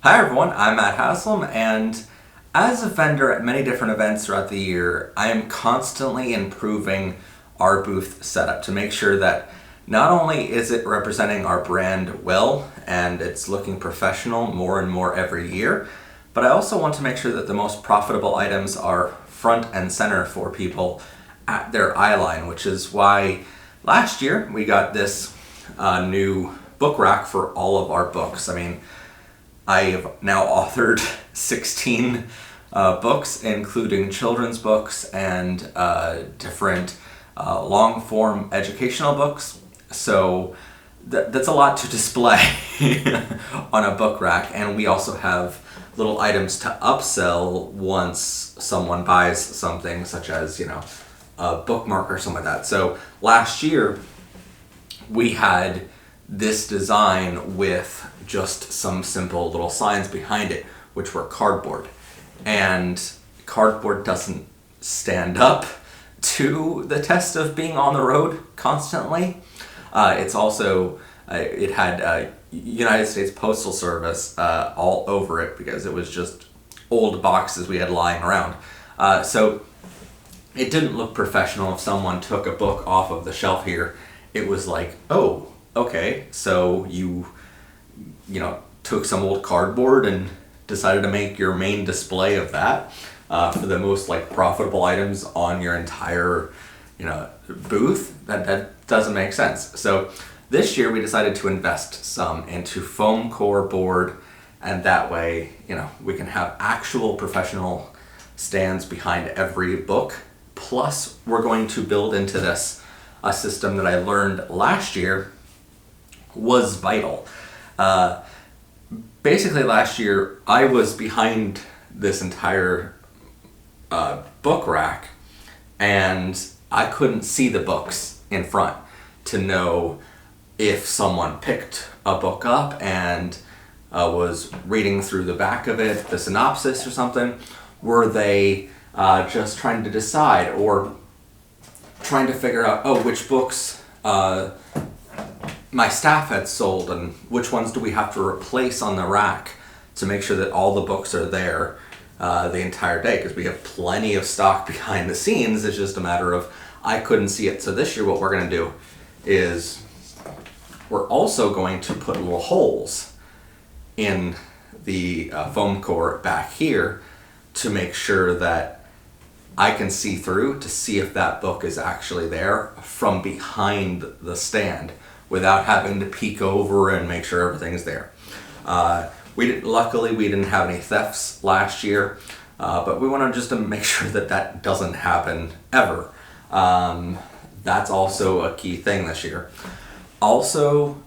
Hi everyone, I'm Matt Haslam, and as a vendor at many different events throughout the year, I am constantly improving our booth setup to make sure that not only is it representing our brand well and it's looking professional more and more every year, but I also want to make sure that the most profitable items are front and center for people at their eye line, which is why last year we got this new book rack for all of our books. I have now authored 16 books, including children's books and different long-form educational books. So that's a lot to display on a book rack. And we also have little items to upsell once someone buys something, such as, a bookmark or something like that. So last year, we had this design with just some simple little signs behind it, which were cardboard. And cardboard doesn't stand up to the test of being on the road constantly. It's also, it had United States Postal Service all over it because it was just old boxes we had lying around. So it didn't look professional if someone took a book off of the shelf here. It was like, oh, okay, so you took some old cardboard and decided to make your main display of that for the most profitable items on your entire booth. That doesn't make sense. So this year we decided to invest some into foam core board, and that way we can have actual professional stands behind every book. Plus we're going to build into this a system that I learned last year was vital. Basically last year I was behind this entire book rack and I couldn't see the books in front to know if someone picked a book up and was reading through the back of it, the synopsis or something. Were they just trying to decide or trying to figure out, which books my staff had sold and which ones do we have to replace on the rack to make sure that all the books are there the entire day, because we have plenty of stock behind the scenes. It's just a matter of I couldn't see it. So this year what we're going to do is we're also going to put little holes in the foam core back here to make sure that I can see through to see if that book is actually there from behind the stand without having to peek over and make sure everything's there. Luckily we didn't have any thefts last year, but we want to just to make sure that doesn't happen ever. That's also a key thing this year. Also,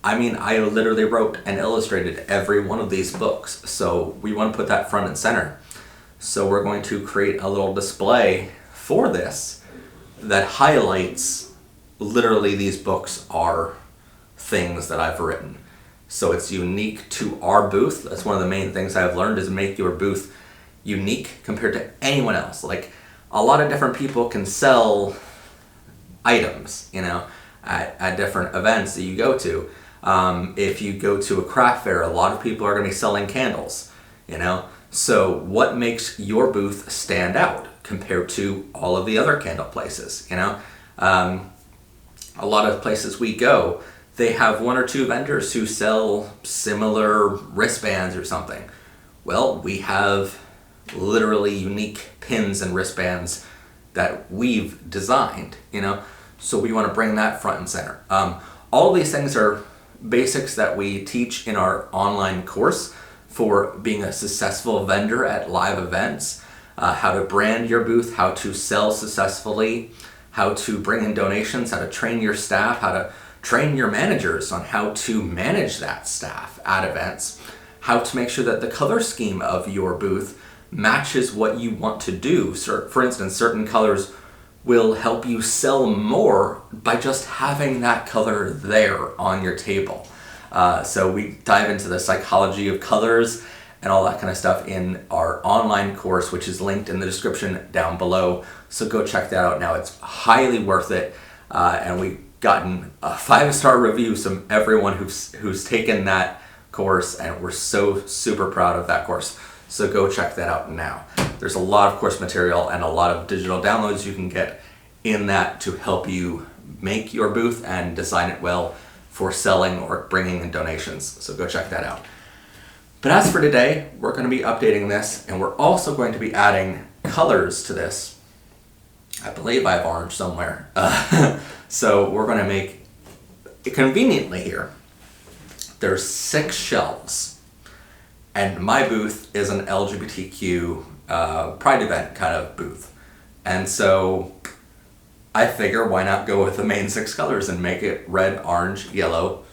I literally wrote and illustrated every one of these books, so we want to put that front and center. So we're going to create a little display for this that highlights literally these books are things that I've written. So it's unique to our booth. That's one of the main things I've learned, is make your booth unique compared to anyone else. A lot of different people can sell items, at different events that you go to. If you go to a craft fair, a lot of people are going to be selling candles, So what makes your booth stand out compared to all of the other candle places, A lot of places we go, they have one or two vendors who sell similar wristbands or something. Well, we have literally unique pins and wristbands that we've designed, So we want to bring that front and center. All these things are basics that we teach in our online course for being a successful vendor at live events, how to brand your booth, how to sell successfully, how to bring in donations, how to train your staff, how to train your managers on how to manage that staff at events, how to make sure that the color scheme of your booth matches what you want to do. For instance, certain colors will help you sell more by just having that color there on your table. So we dive into the psychology of colors and all that kind of stuff in our online course, which is linked in the description down below. So go check that out now. It's highly worth it. And we've gotten a 5-star review from everyone who's taken that course, and we're so super proud of that course. So go check that out now. There's a lot of course material and a lot of digital downloads you can get in that to help you make your booth and design it well for selling or bringing in donations. So go check that out. But as for today, we're going to be updating this, and we're also going to be adding colors to this. I believe I have orange somewhere. So we're going to make it conveniently here. There's 6 shelves. And my booth is an LGBTQ pride event kind of booth. And so I figure why not go with the main 6 colors and make it red, orange, yellow,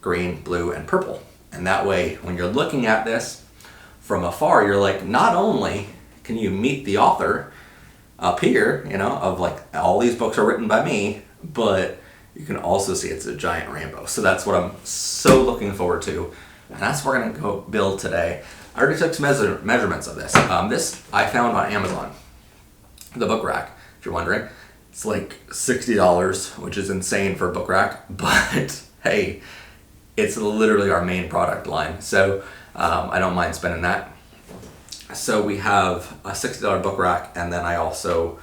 green, blue, and purple. And that way, when you're looking at this from afar, you're like, not only can you meet the author up here, you know, of like all these books are written by me, but you can also see it's a giant rainbow. So that's what I'm so looking forward to. And that's what we're going to go build today. I already took some measurements of this. This I found on Amazon, the book rack, if you're wondering. It's like $60, which is insane for a book rack, but hey, it's literally our main product line. So I don't mind spending that. So we have a $60 book rack, and then I also,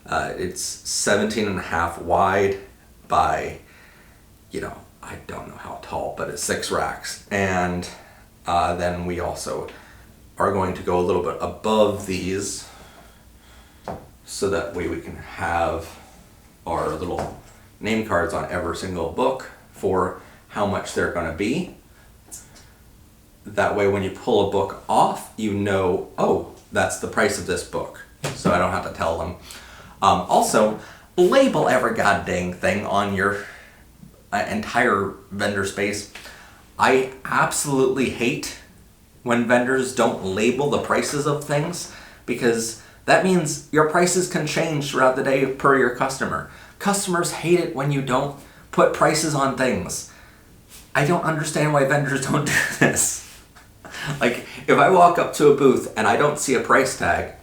it's 17.5 wide by, you know, I don't know how tall, but it's 6 racks. And then we also are going to go a little bit above these so that way we can have our little name cards on every single book for how much they're going to be. That way when you pull a book off, you know, oh, that's the price of this book. So I don't have to tell them. Also, label every goddamn thing on your entire vendor space. I absolutely hate when vendors don't label the prices of things, because that means your prices can change throughout the day per your customer. Customers hate it when you don't put prices on things. I don't understand why vendors don't do this. Like, if I walk up to a booth and I don't see a price tag,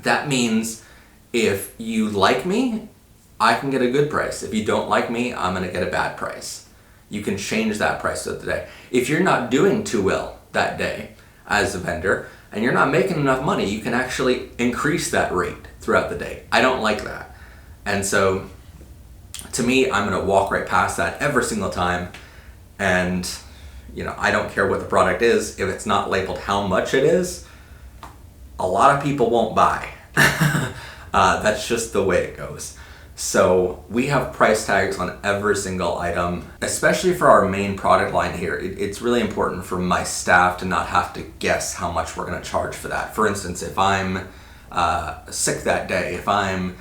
that means if you like me, I can get a good price. If you don't like me, I'm going to get a bad price. You can change that price of the day. If you're not doing too well that day as a vendor and you're not making enough money, you can actually increase that rate throughout the day. I don't like that. And so to me, I'm going to walk right past that every single time. And, you know, I don't care what the product is. If it's not labeled how much it is, a lot of people won't buy. That's just the way it goes. So we have price tags on every single item, especially for our main product line here. It's really important for my staff to not have to guess how much we're going to charge for that. For instance, if I'm sick that day, if I'm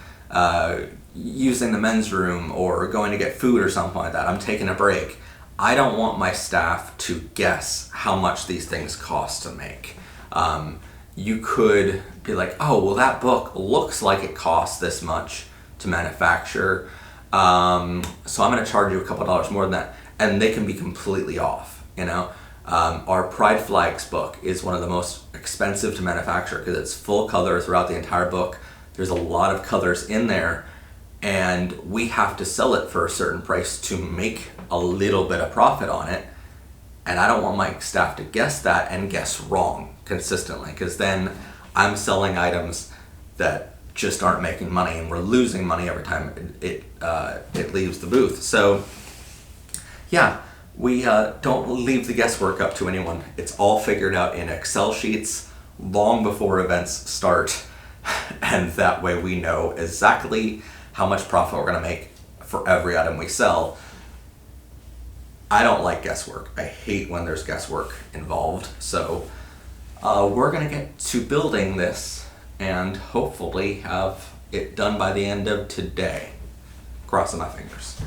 using the men's room or going to get food or something like that, I'm taking a break, I don't want my staff to guess how much these things cost to make. You could be like, oh, well, that book looks like it costs this much to manufacture, so I'm going to charge you a couple dollars more than that, and they can be completely off. You know, our Pride Flags book is one of the most expensive to manufacture because it's full color throughout the entire book. There's a lot of colors in there, and we have to sell it for a certain price to make a little bit of profit on it. And I don't want my staff to guess that and guess wrong consistently, because then I'm selling items that just aren't making money, and we're losing money every time it leaves the booth. So yeah, we don't leave the guesswork up to anyone. It's all figured out in Excel sheets long before events start, and that way we know exactly how much profit we're going to make for every item we sell. I don't like guesswork. I hate when there's guesswork involved. So we're going to get to building this and hopefully have it done by the end of today. Crossing my fingers.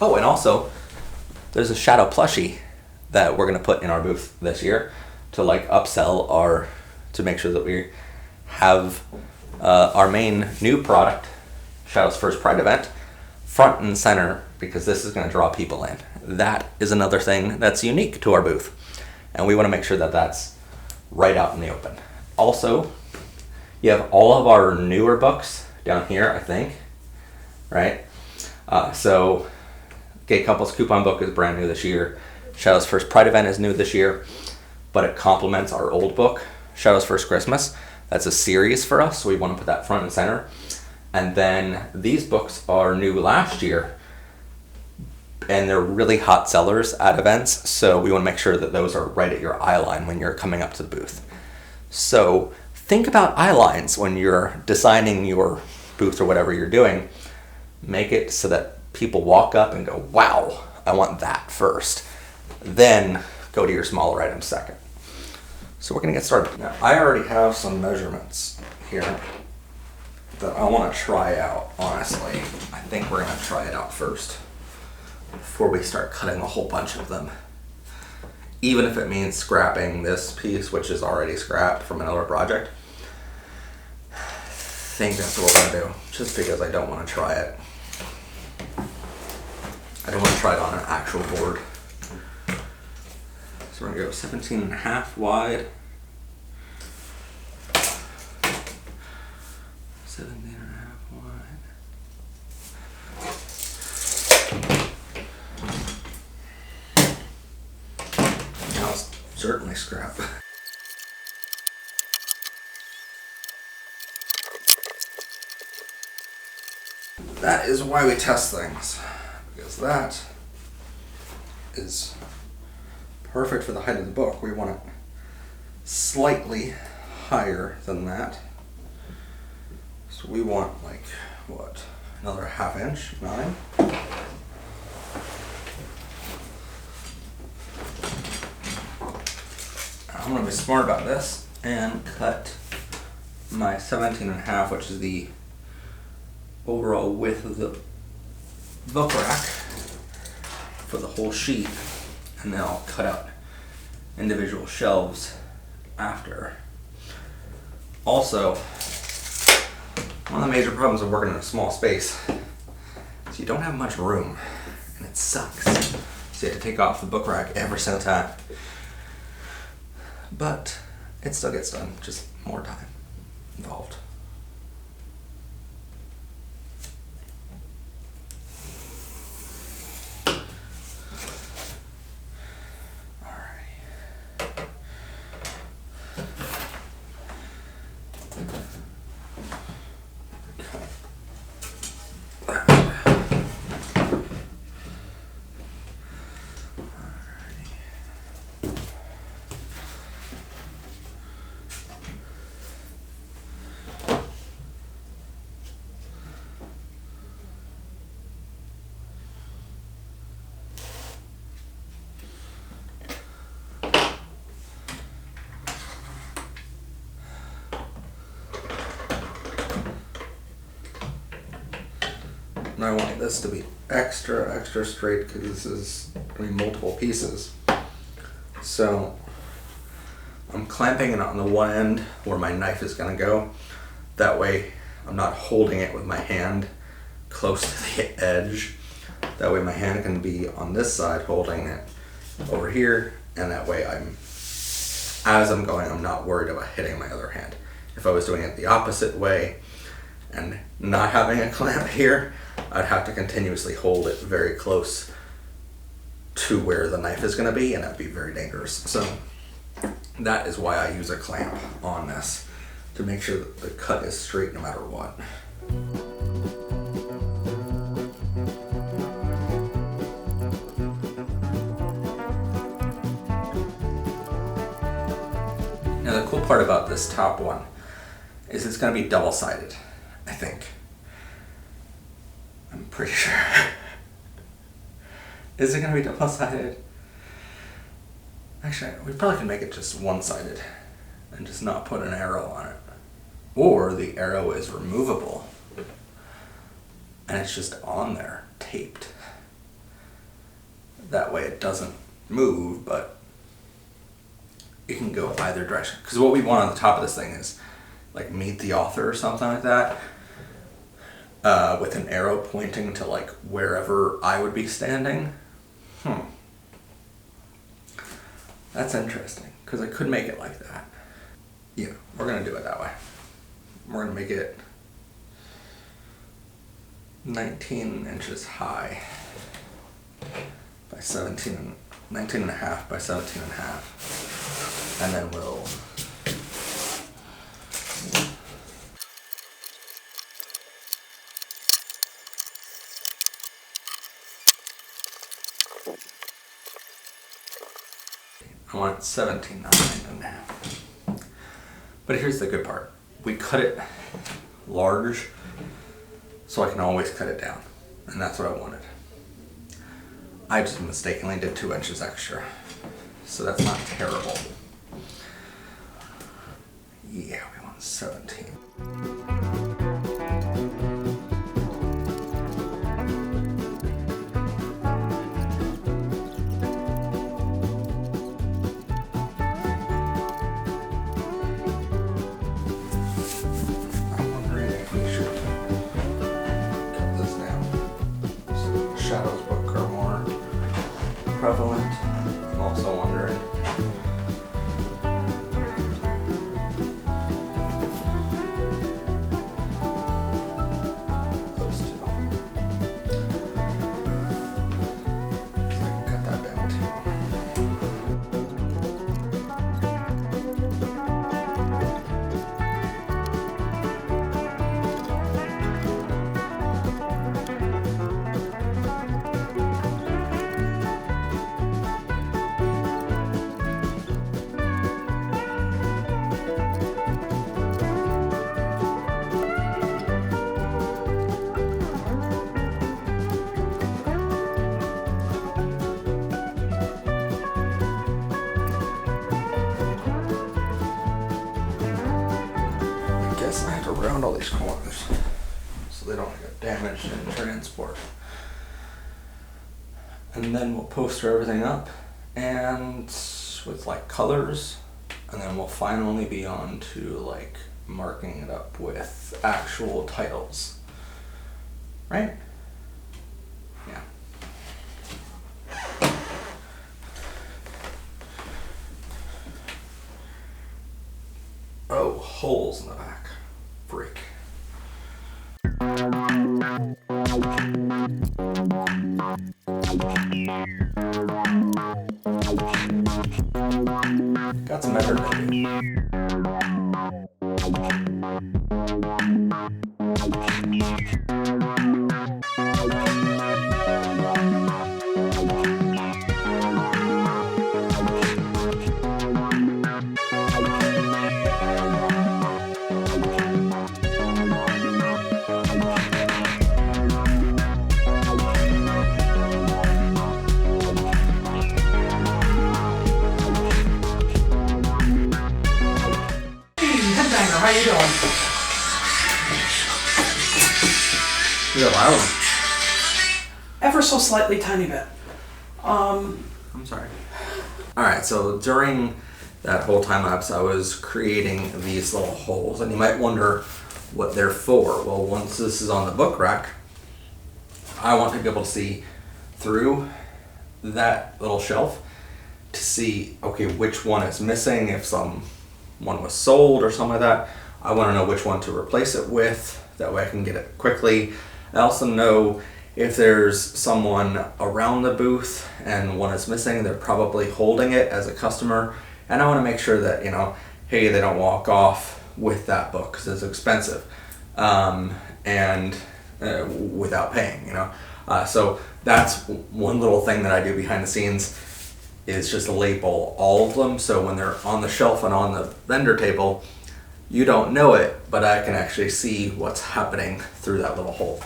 Oh, and also, there's a shadow plushie that we're going to put in our booth this year to like upsell to make sure that we have our main new product, Shadow's first Pride event, front and center, because this is going to draw people in. That is another thing that's unique to our booth, and we want to make sure that that's right out in the open. Also, you have all of our newer books down here, I think, right? So Gay Couples Coupon Book is brand new this year. Shadow's First Pride event is new this year, but it complements our old book, Shadow's First Christmas. That's a series for us, so we want to put that front and center. And then these books are new last year, and they're really hot sellers at events, so we want to make sure that those are right at your eye line when you're coming up to the booth. So think about eye lines when you're designing your booth or whatever you're doing. Make it so that people walk up and go, wow, I want that first. Then go to your smaller items second. So we're gonna get started. Now, I already have some measurements here that I wanna try out, honestly. I think we're gonna try it out first before we start cutting a whole bunch of them. Even if it means scrapping this piece, which is already scrapped from another project. I think that's what we're gonna do, just because I don't wanna try it. I don't wanna try it on an actual board. So we're gonna go 17.5 wide. 17.5 wide. Now it's certainly scrap. That is why we test things, because that is perfect for the height of the book. We want it slightly higher than that. So we want like, what, another 1/2 inch, 9? I'm gonna be smart about this and cut my 17.5, which is the overall width of the book rack for the whole sheet, and then I'll cut out individual shelves after. Also, one of the major problems of working in a small space is you don't have much room, and it sucks. So you have to take off the book rack every single time. But it still gets done, just more time involved. And I want this to be extra straight because this is going to be multiple pieces. So I'm clamping it on the one end where my knife is going to go. That way I'm not holding it with my hand close to the edge. That way my hand can be on this side holding it over here, and that way as I'm going, I'm not worried about hitting my other hand. If I was doing it the opposite way and not having a clamp here, I'd have to continuously hold it very close to where the knife is going to be, and that'd be very dangerous. So that is why I use a clamp on this, to make sure that the cut is straight no matter what. Now the cool part about this top one is it's going to be double-sided, I think. I'm pretty sure. Is it going to be double-sided? Actually, we probably can make it just one-sided and just not put an arrow on it. Or the arrow is removable and it's just on there, taped. That way it doesn't move, but it can go either direction. Because what we want on the top of this thing is like meet the author or something like that, with an arrow pointing to like wherever I would be standing. That's interesting, because I could make it like that. Yeah, we're gonna do it that way. We're gonna make it 19 inches high. by 17, 19 and a half by 17 and a half. And then we'll I want 17, not 19 and a half. But here's the good part. We cut it large so I can always cut it down. And that's what I wanted. I just mistakenly did 2 inches extra. So that's not terrible. Yeah, we want 17. I'm wondering if we should cut this down. So Shadow's book are more prevalent. I'm also wondering. Those two. So I can cut that down too. I guess I have to round all these corners so they don't get damaged in transport. And then we'll poster everything up and with like colors, and then we'll finally be on to like marking it up with actual titles. Right? Yeah. Oh, holes in the back. Freak. Got some better to do. Headbanger, how you doing? You're loud. Ever so slightly, tiny bit. I'm sorry. Alright, so during that whole time lapse, I was creating these little holes, and you might wonder what they're for. Well, once this is on the book rack, I want to be able to see through that little shelf to see, okay, which one is missing, if one was sold or something like that. I want to know which one to replace it with, that way I can get it quickly. I also know if there's someone around the booth and one is missing, they're probably holding it as a customer, and I want to make sure that, you know, hey, they don't walk off with that book because it's expensive, and without paying, you know. So that's one little thing that I do behind the scenes, is just label all of them, so when they're on the shelf and on the vendor table, you don't know it, but I can actually see what's happening through that little hole.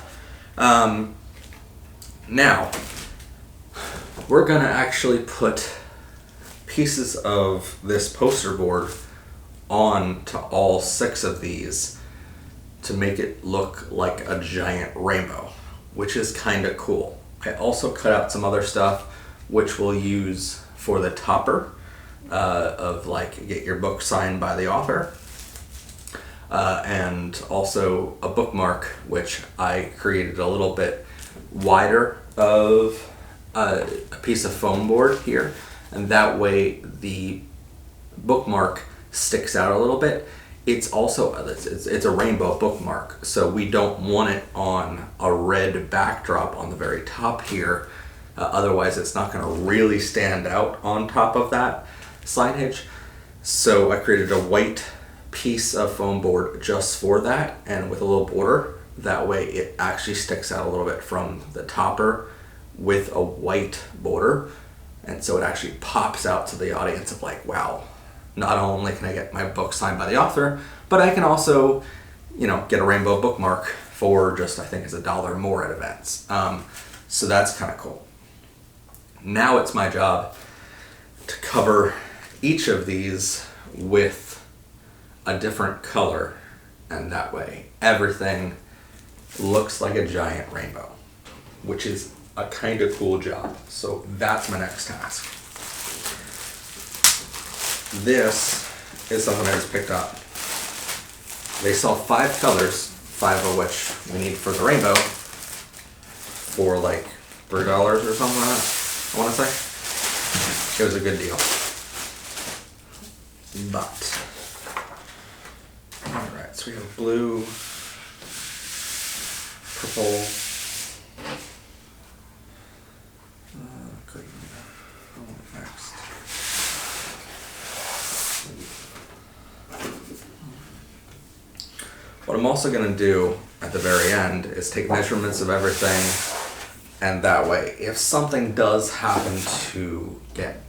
Now, we're gonna actually put pieces of this poster board on to all 6 of these to make it look like a giant rainbow, which is kind of cool. I also cut out some other stuff which we'll use for the topper of like get your book signed by the author, and also a bookmark which I created a little bit wider of a piece of foam board here, and that way the bookmark sticks out a little bit. It's also it's a rainbow bookmark, so we don't want it on a red backdrop on the very top here, Otherwise, it's not going to really stand out on top of that signage. So I created a white piece of foam board just for that, and with a little border. That way it actually sticks out a little bit from the topper with a white border. And so it actually pops out to the audience of like, wow, not only can I get my book signed by the author, but I can also, get a rainbow bookmark for just, I think it's $1 more at events. So that's kind of cool. Now it's my job to cover each of these with a different color, and that way everything looks like a giant rainbow, which is a kind of cool job. So that's my next task. This is something I just picked up. They sell 5 colors, 5 of which we need for the rainbow, for like $3 or something like that, I want to say. It was a good deal. But, alright, so we have blue, purple, green. Next. What I'm also going to do at the very end is take measurements of everything, and that way if something does happen to get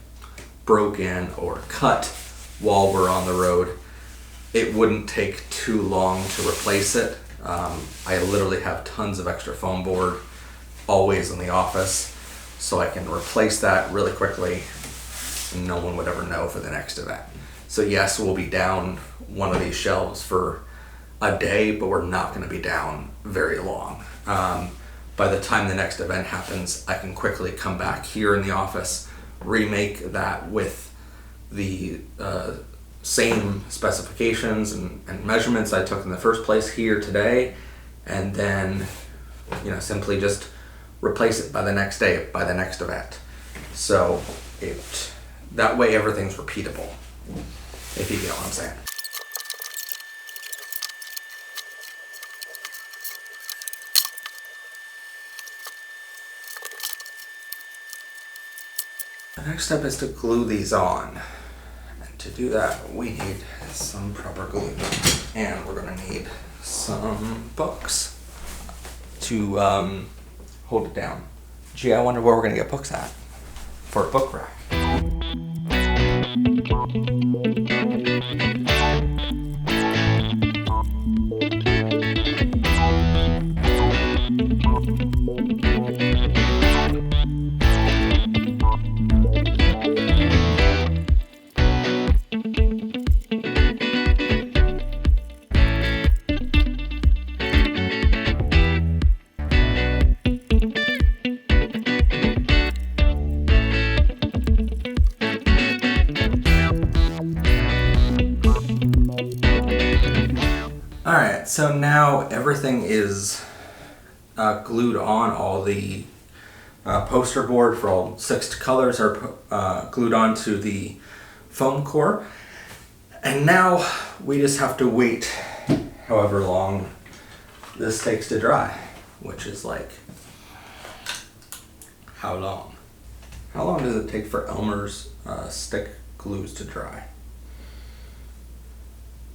broken or cut while we're on the road, it wouldn't take too long to replace it. I literally have tons of extra foam board always in the office, so I can replace that really quickly and no one would ever know for the next event. So yes, we'll be down one of these shelves for a day, but we're not going to be down very long. By the time the next event happens, I can quickly come back here in the office, remake that with the same specifications and measurements I took in the first place here today, and then simply just replace it by the next day, by the next event. So that way everything's repeatable, if you get what I'm saying. The next step is to glue these on. And to do that, we need some proper glue. And we're gonna need some books to hold it down. Gee, I wonder where we're gonna get books at for a book rack. Alright, so now everything is glued on. All the poster board for all 6 colors are glued onto the foam core. And now we just have to wait however long this takes to dry, which is like, how long? How long does it take for Elmer's stick glues to dry?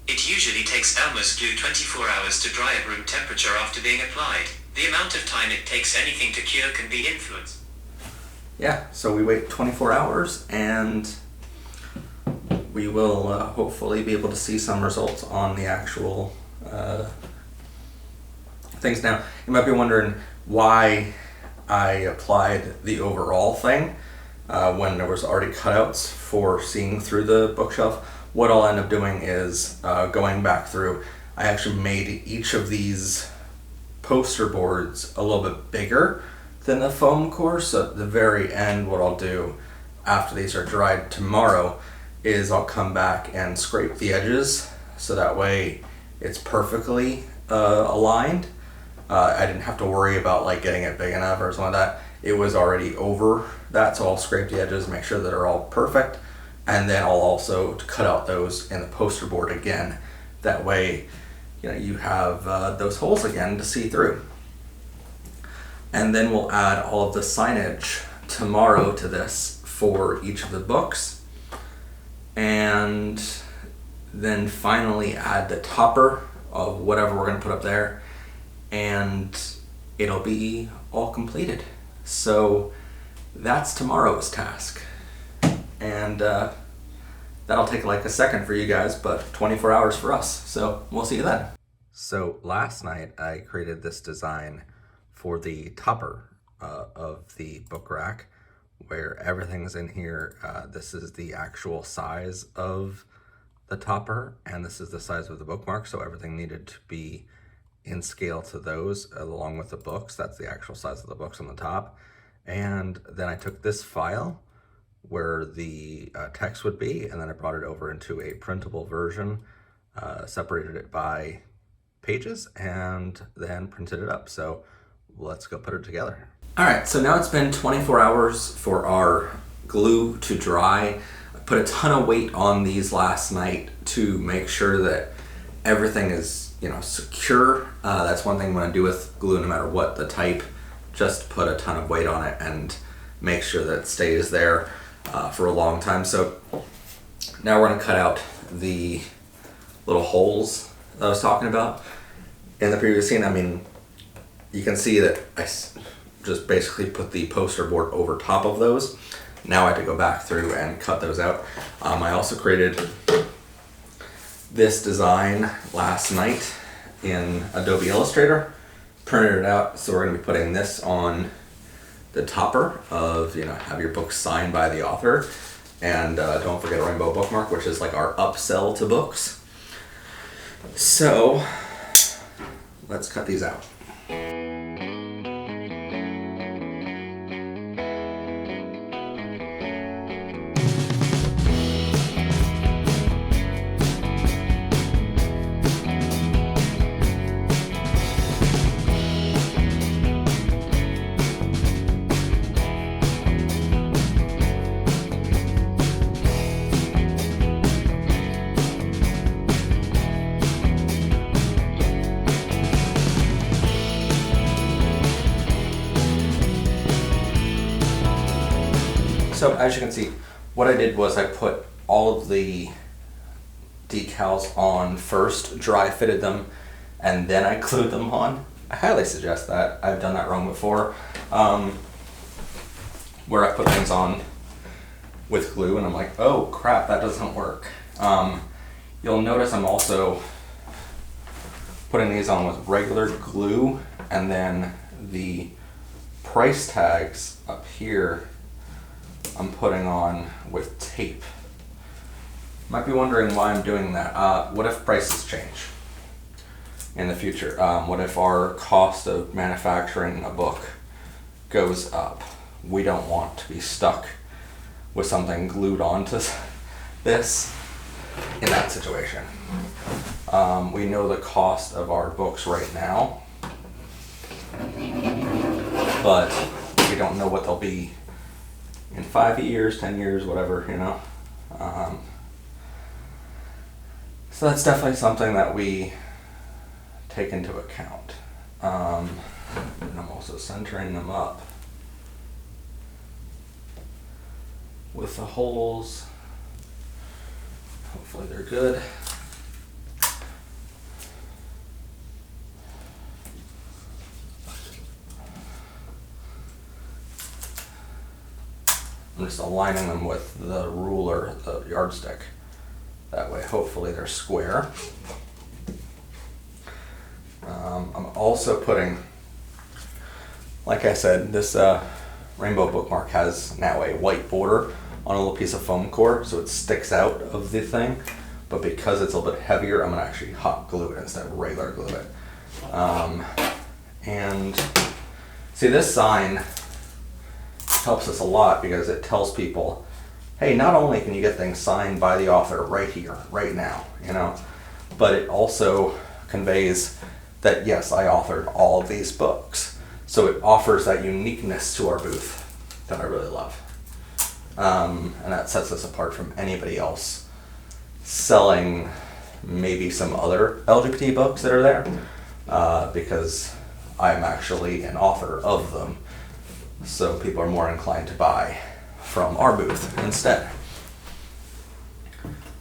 It usually takes Elmer's glue 24 hours to dry at room temperature after being applied. The amount of time it takes anything to cure can be influenced. Yeah, so we wait 24 hours and we will hopefully be able to see some results on the actual things. Now, you might be wondering why I applied the overall thing when there was already cutouts for seeing through the bookshelf. What I'll end up doing is going back through. I actually made each of these poster boards a little bit bigger than the foam core. So at the very end, what I'll do after these are dried tomorrow is I'll come back and scrape the edges so that way it's perfectly aligned. I didn't have to worry about like getting it big enough or something like that. It was already over that, so I'll scrape the edges, make sure that they're all perfect. And then I'll also cut out those in the poster board again. That way, you have those holes again to see through. And then we'll add all of the signage tomorrow to this for each of the books, and then finally add the topper of whatever we're going to put up there, and it'll be all completed. So that's tomorrow's task, and that'll take like a second for you guys, but 24 hours for us. So we'll see you then. So last night I created this design for the topper of the book rack, where everything's in here. This is the actual size of the topper, and this is the size of the bookmark, so everything needed to be in scale to those along with the books. That's the actual size of the books on the top. And then I took this file where the text would be, and then I brought it over into a printable version, separated it by pages, and then printed it up. So let's go put it together. All right, so now it's been 24 hours for our glue to dry. I put a ton of weight on these last night to make sure that everything is, secure. That's one thing when I do with glue, no matter what the type, just put a ton of weight on it and make sure that it stays there for a long time. So now we're gonna cut out the little holes that I was talking about in the previous scene. I mean, you can see that I just basically put the poster board over top of those. Now I have to go back through and cut those out. I also created this design last night in Adobe Illustrator, printed it out. So we're gonna be putting this on the topper of, have your book signed by the author. And don't forget a rainbow bookmark, which is like our upsell to books. So let's cut these out. So as you can see, what I did was I put all of the decals on first, dry fitted them, and then I glued them on. I highly suggest that. I've done that wrong before, where I put things on with glue and I'm like, oh crap, that doesn't work. You'll notice I'm also putting these on with regular glue, and then the price tags up here I'm putting on with tape. Might be wondering why I'm doing that. What if prices change in the future? What if our cost of manufacturing a book goes up? We don't want to be stuck with something glued onto this in that situation. We know the cost of our books right now, but we don't know what they'll be in 5 years, 10 years, whatever, So that's definitely something that we take into account. And I'm also centering them up with the holes. Hopefully they're good. I'm just aligning them with the ruler, the yardstick. That way, hopefully they're square. I'm also putting, like I said, this rainbow bookmark has now a white border on a little piece of foam core, so it sticks out of the thing. But because it's a little bit heavier, I'm gonna actually hot glue it instead of regular glue it. And see, this sign helps us a lot because it tells people, hey, not only can you get things signed by the author right here, right now, but it also conveys that, yes, I authored all of these books. So it offers that uniqueness to our booth that I really love. And that sets us apart from anybody else selling maybe some other LGBT books that are there, because I'm actually an author of them. so people are more inclined to buy from our booth instead.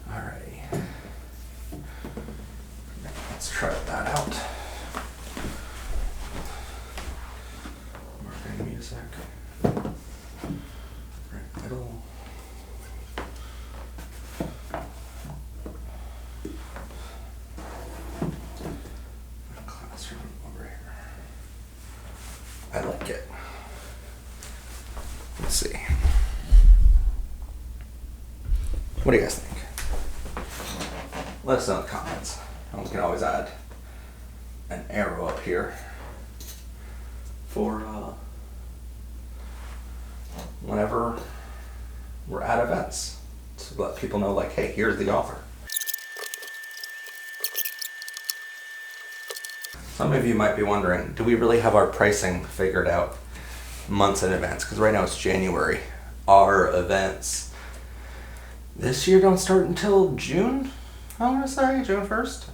Alrighty, let's try that out. Marketing music. Right middle. Classroom over here. I like it. Let's see. What do you guys think? Let us know in the comments. We can always add an arrow up here for whenever we're at events to let people know, like, hey, here's the author. Some of you might be wondering, do we really have our pricing figured out months in advance? Because right now it's January. Our events this year don't start until June, I want to say, June 1st.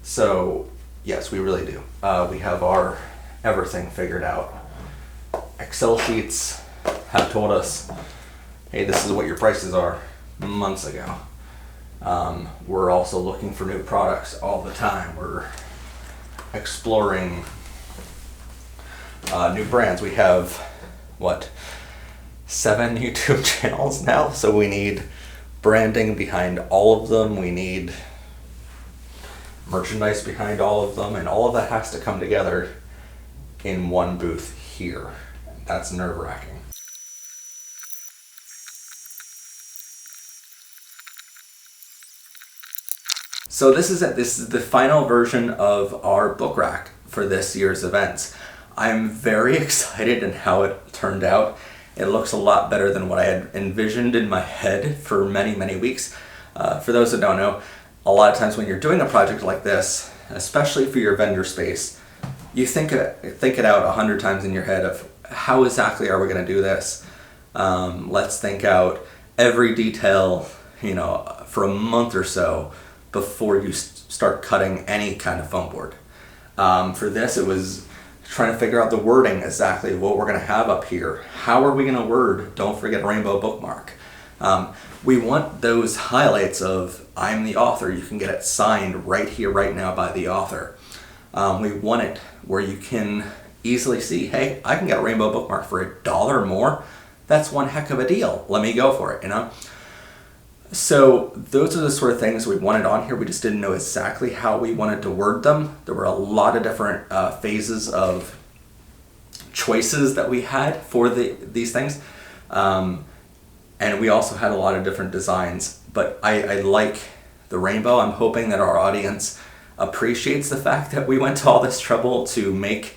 So, yes, we really do. We have our everything figured out. Excel sheets have told us, hey, this is what your prices are months ago. We're also looking for new products all the time. We're exploring new brands. We have, 7 YouTube channels now, so we need branding behind all of them. We need merchandise behind all of them, and all of that has to come together in one booth here. That's nerve-wracking. So this is it. This is the final version of our book rack for this year's events. I'm very excited in how it turned out. It looks a lot better than what I had envisioned in my head for many, many weeks. For those that don't know, a lot of times when you're doing a project like this, especially for your vendor space, you think it out 100 times in your head of how exactly are we going to do this? Let's think out every detail, for a month or so before you start cutting any kind of foam board. For this, it was trying to figure out the wording exactly, what we're going to have up here. How are we going to word, don't forget rainbow bookmark? We want those highlights of, I'm the author. You can get it signed right here, right now by the author. We want it where you can easily see, hey, I can get a rainbow bookmark for $1 more. That's one heck of a deal. Let me go for it, So those are the sort of things we wanted on here. We just didn't know exactly how we wanted to word them. There were a lot of different phases of choices that we had for these things. And we also had a lot of different designs. But I like the rainbow. I'm hoping that our audience appreciates the fact that we went to all this trouble to make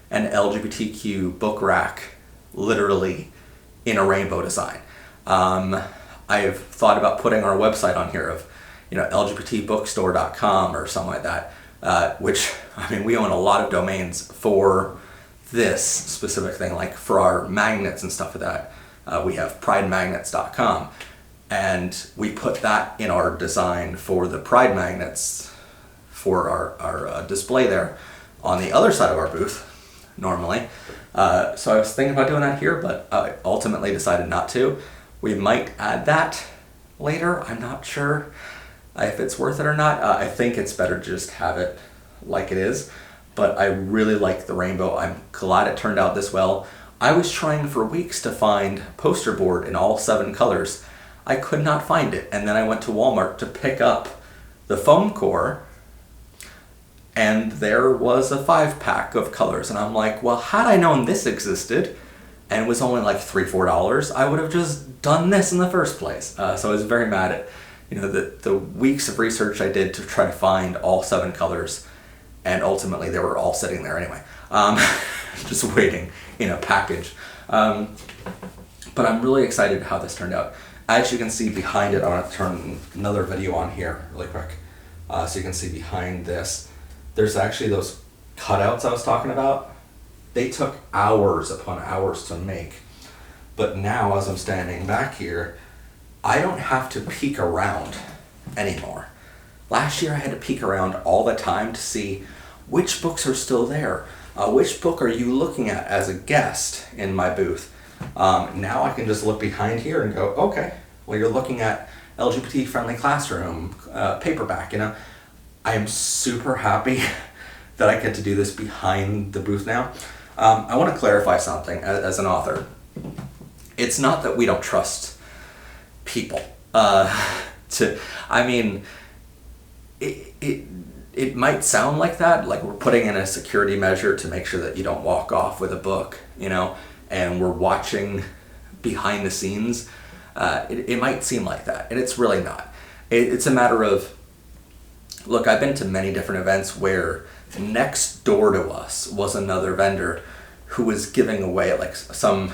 an LGBTQ book rack literally in a rainbow design. I've thought about putting our website on here of, lgbtbookstore.com or something like that, which, we own a lot of domains for this specific thing, like for our magnets and stuff like that. We have pridemagnets.com, and we put that in our design for the Pride magnets for our display there on the other side of our booth normally. So I was thinking about doing that here, but I ultimately decided not to. We might add that later. I'm not sure if it's worth it or not. I think it's better to just have it like it is, but I really like the rainbow. I'm glad it turned out this well. I was trying for weeks to find poster board in all 7 colors. I could not find it, and then I went to Walmart to pick up the foam core, and there was a 5-pack of colors, and I'm like, well, had I known this existed and it was only like $3-4, I would have just done this in the first place. So I was very mad at the weeks of research I did to try to find all 7 colors, and ultimately they were all sitting there anyway, just waiting in a package. But I'm really excited how this turned out. As you can see behind it, I want to turn another video on here really quick, so you can see behind this. There's actually those cutouts I was talking about. They took hours upon hours to make. But now, as I'm standing back here, I don't have to peek around anymore. Last year I had to peek around all the time to see which books are still there. which book are you looking at as a guest in my booth? Now I can just look behind here and go, okay, well, you're looking at LGBT friendly classroom, paperback, you know. I am super happy that I get to do this behind the booth now. I want to clarify something as an author. It's not that we don't trust people. It might sound like that, like we're putting in a security measure to make sure that you don't walk off with a book, you know, and we're watching behind the scenes. It might seem like that, and it's really not. It's a matter of, look, I've been to many different events where next door to us was another vendor who was giving away like some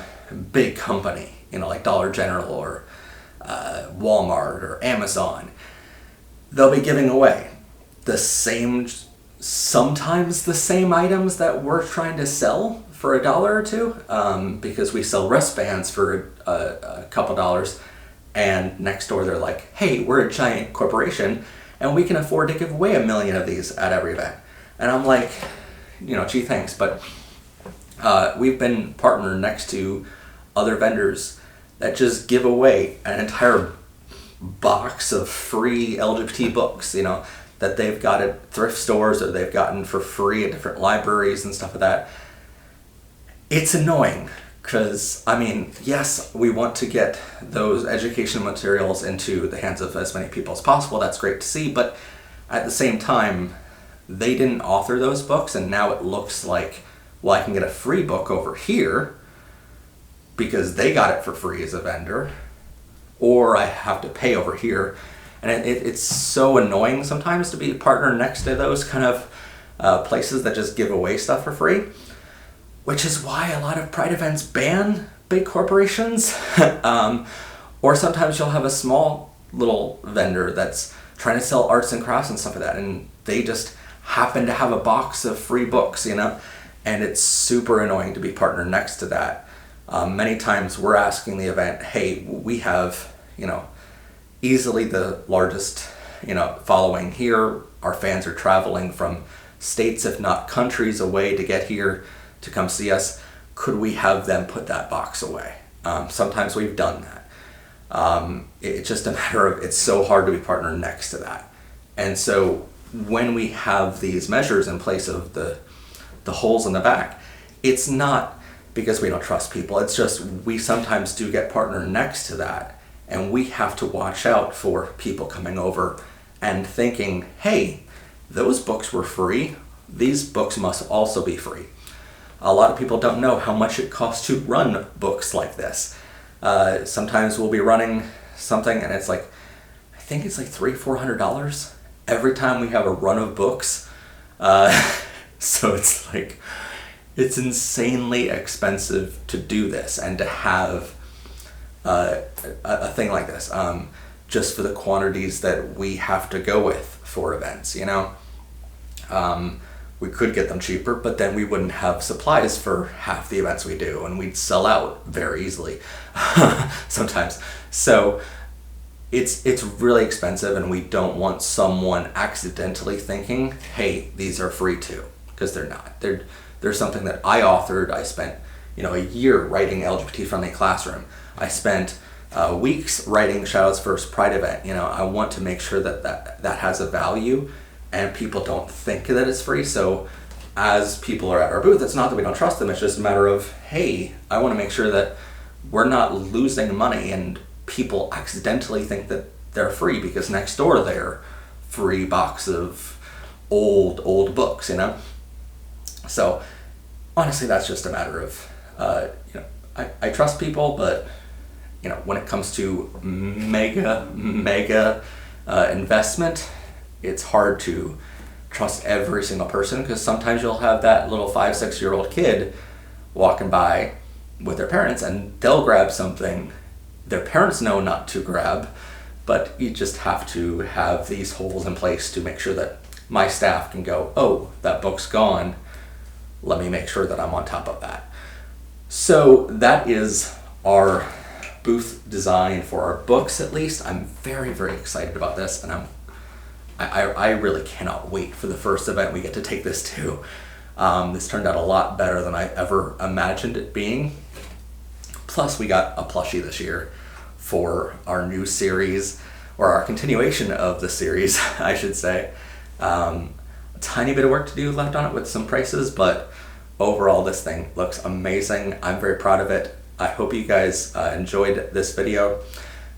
big company, you know, like Dollar General or Walmart or Amazon. They'll be giving away sometimes the same items that we're trying to sell for $1 or $2, because we sell wristbands for a couple dollars, and next door they're like, hey, we're a giant corporation and we can afford to give away 1 million of these at every event. And I'm like, you know, gee, thanks, but we've been partnered next to other vendors that just give away an entire box of free LGBT books, you know, that they've got at thrift stores or they've gotten for free at different libraries and stuff like that. It's annoying because, I mean, yes, we want to get those educational materials into the hands of as many people as possible. That's great to see, but at the same time, they didn't author those books, and now it looks like, well, I can get a free book over here because they got it for free as a vendor, or I have to pay over here. And it's so annoying sometimes to be a partner next to those kind of places that just give away stuff for free, which is why a lot of Pride events ban big corporations. Or sometimes you'll have a small little vendor that's trying to sell arts and crafts and stuff like that, and they just happen to have a box of free books, you know, and it's super annoying to be partnered next to that. Many times we're asking the event, hey, we have, you know, easily the largest, you know, following here. Our fans are traveling from states, if not countries, away to get here to come see us. Could we have them put that box away? Sometimes we've done that. It's just a matter of, it's so hard to be partnered next to that. And so when we have these measures in place of the holes in the back, it's not because we don't trust people. It's just we sometimes do get partnered next to that, and we have to watch out for people coming over and thinking, hey, those books were free. These books must also be free. A lot of people don't know how much it costs to run books like this. Sometimes we'll be running something and it's like, I think it's like $300-400 every time we have a run of books. So it's like, it's insanely expensive to do this and to have a thing like this, just for the quantities that we have to go with for events, you know. We could get them cheaper, but then we wouldn't have supplies for half the events we do, and we'd sell out very easily sometimes. So it's really expensive, and we don't want someone accidentally thinking, hey, these are free too, because they're not. They're something that I authored. I spent, you know, a year writing LGBT Friendly Classroom. I spent weeks writing Shadow's first Pride event. You know, I want to make sure that has a value and people don't think that it's free. So as people are at our booth, it's not that we don't trust them. It's just a matter of, hey, I want to make sure that we're not losing money and people accidentally think that they're free because next door they're free box of old books, you know? So honestly, that's just a matter of, you know, I trust people, but you know, when it comes to mega investment, it's hard to trust every single person, because sometimes you'll have that little 5-6-year-old kid walking by with their parents and they'll grab something their parents know not to grab, but you just have to have these holes in place to make sure that my staff can go, oh, that book's gone. Let me make sure that I'm on top of that. So that is our booth design for our books, at least. I'm very, very excited about this, and I really cannot wait for the first event we get to take this to. This turned out a lot better than I ever imagined it being. Plus, we got a plushie this year for our new series, or our continuation of the series, I should say. A tiny bit of work to do left on it with some prices, but overall this thing looks amazing. I'm very proud of it. I hope you guys enjoyed this video.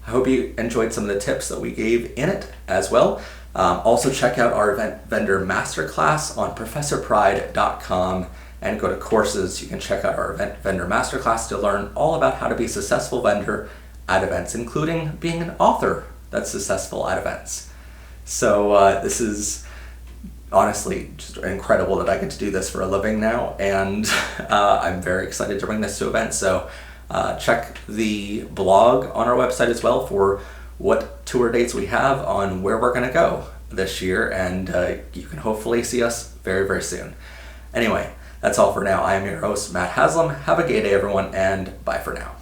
I hope you enjoyed some of the tips that we gave in it as well. Also check out our event vendor masterclass on professorpride.com and go to courses. You can check out our event vendor masterclass to learn all about how to be a successful vendor at events, including being an author that's successful at events. So this is honestly just incredible that I get to do this for a living now, and I'm very excited to bring this to events. So check the blog on our website as well for what tour dates we have on where we're going to go this year, and you can hopefully see us very, very soon. Anyway, that's all for now. I am your host, Matt Haslam. Have a gay day, everyone, and bye for now.